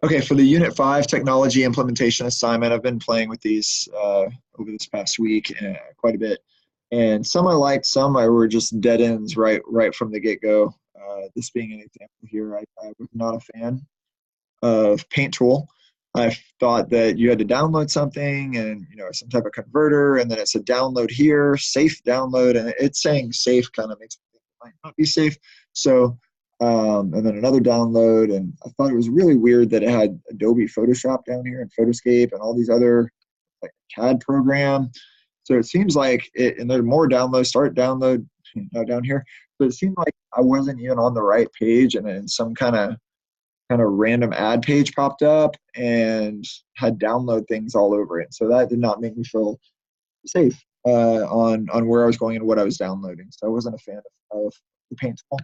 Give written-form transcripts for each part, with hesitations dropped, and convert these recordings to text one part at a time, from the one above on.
Okay, for the Unit 5 technology implementation assignment, I've been playing with these over this past week quite a bit. And some I liked, some I were just dead ends right from the get-go. This being an example here, I was not a fan of Paint Tool. I thought that you had to download something and some type of converter, and then it said download here, safe download, and it's saying safe kind of makes me think it might not be safe. So and then another download, and I thought it was really weird that it had Adobe Photoshop down here and Photoscape and all these other like CAD program. So it seems like it, and there are more downloads. Start download down here. So it seemed like I wasn't even on the right page, and then some kind of random ad page popped up and had download things all over it. So that did not make me feel safe on where I was going and what I was downloading. So I wasn't a fan of the Paint tool.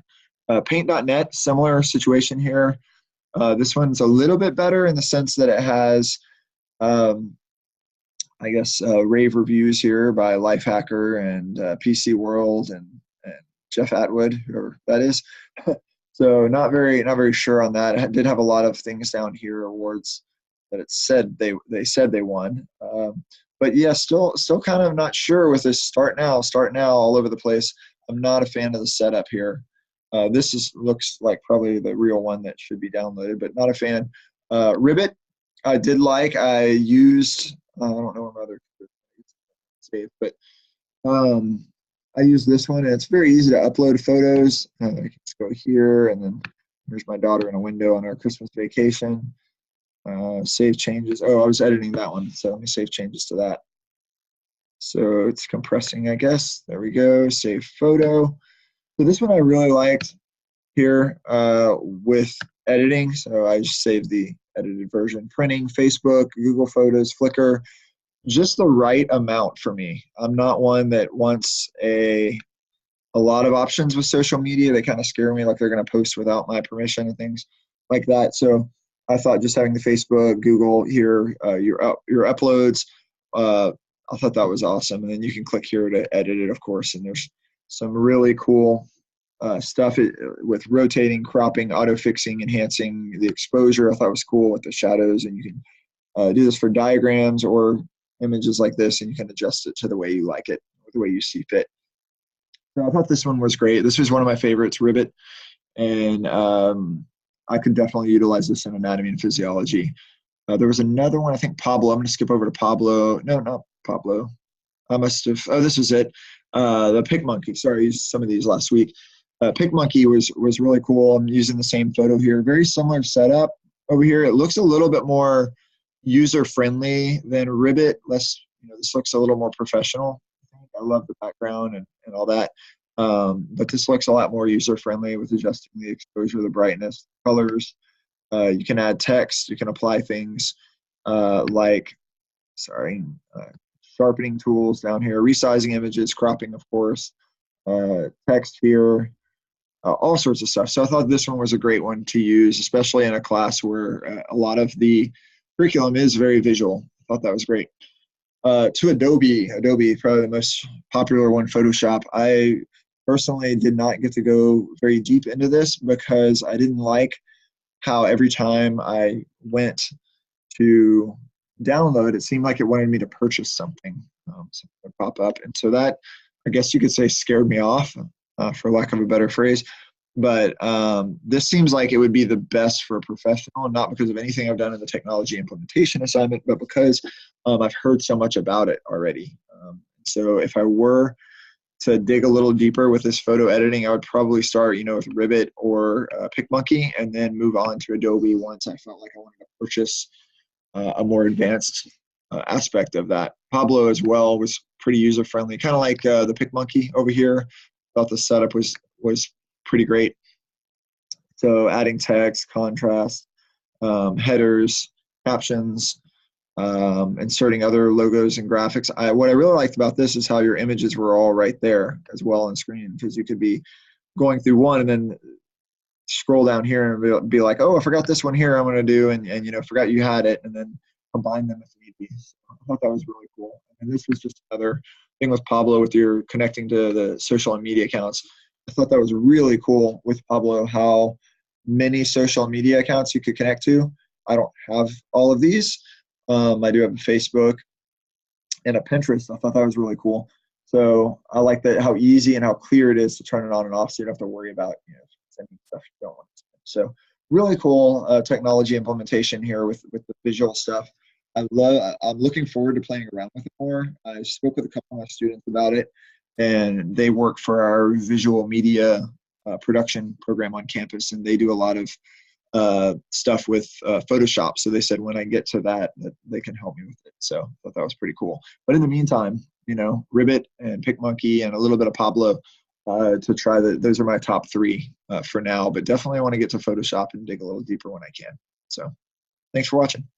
Paint.net, similar situation here. This one's a little bit better in the sense that it has, I guess, rave reviews here by Lifehacker and PC World and Jeff Atwood, whoever that is. So not very sure on that. It did have a lot of things down here, awards that it said they said they won. But yeah, still kind of not sure with this start now all over the place. I'm not a fan of the setup here. This looks like probably the real one that should be downloaded, but not a fan. Ribbit, I did like. I used, I don't know where my other save, but I use this one, and it's very easy to upload photos. I can just go here, and then here's my daughter in a window on our Christmas vacation. Save changes. Oh, I was editing that one, so let me save changes to that. So it's compressing, I guess. There we go. Save photo. So this one I really liked here with editing. So I just saved the edited version. Printing, Facebook, Google Photos, Flickr. Just the right amount for me. I'm not one that wants a lot of options with social media. They kind of scare me, like they're going to post without my permission and things like that. So I thought just having the Facebook, Google here, your uploads, I thought that was awesome. And then you can click here to edit it, of course. And there's some really cool stuff with rotating, cropping, auto fixing, enhancing the exposure. I thought was cool with the shadows, and you can do this for diagrams or images like this, and you can adjust it to the way you like it, the way you see fit. So I thought this one was great. This was one of my favorites, Ribbit, and I could definitely utilize this in anatomy and physiology. There was another one, I think Pablo. I'm going to skip over to Pablo. No, not Pablo. I must have. Oh, this was it. The PicMonkey. Sorry, I used some of these last week. PicMonkey was really cool. I'm using the same photo here. Very similar setup over here. It looks a little bit more user-friendly than Ribbit. Less, this looks a little more professional. I love the background and all that. But this looks a lot more user-friendly with adjusting the exposure, the brightness, colors. You can add text. You can apply things like, sharpening tools down here, resizing images, cropping, of course, text here, all sorts of stuff. So I thought this one was a great one to use, especially in a class where a lot of the curriculum is very visual. I thought that was great. To Adobe, probably the most popular one, Photoshop. I personally did not get to go very deep into this because I didn't like how every time I went to download, it seemed like it wanted me to purchase something, something would pop up. And so that, I guess you could say, scared me off, for lack of a better phrase. But this seems like it would be the best for a professional, not because of anything I've done in the technology implementation assignment, but because I've heard so much about it already. So if I were to dig a little deeper with this photo editing, I would probably start, with Ribbit or PicMonkey, and then move on to Adobe once I felt like I wanted to purchase a more advanced aspect of that. Pablo as well was pretty user-friendly, kind of like the PicMonkey over here. Thought the setup was pretty great. So adding text, contrast, headers, captions, inserting other logos and graphics. What I really liked about this is how your images were all right there as well on screen, because you could be going through one and then scroll down here and be like, oh, I forgot this one here I'm going to do, and forgot you had it, and then combine them if need be. So I thought that was really cool. And this was just another thing with Pablo with your connecting to the social and media accounts. I thought that was really cool with Pablo, how many social media accounts you could connect to. I don't have all of these. I do have a Facebook and a Pinterest. I thought that was really cool. So I like that how easy and how clear it is to turn it on and off, so you don't have to worry about sending stuff you don't want to send. So really cool technology implementation here with the visual stuff. I'm looking forward to playing around with it more. I spoke with a couple of my students about it, and they work for our visual media production program on campus, and they do a lot of stuff with Photoshop. So they said when I get to that they can help me with it. So I thought that was pretty cool. But in the meantime, Ribbit and PicMonkey and a little bit of Pablo to try. Those are my top three for now. But definitely I want to get to Photoshop and dig a little deeper when I can. So thanks for watching.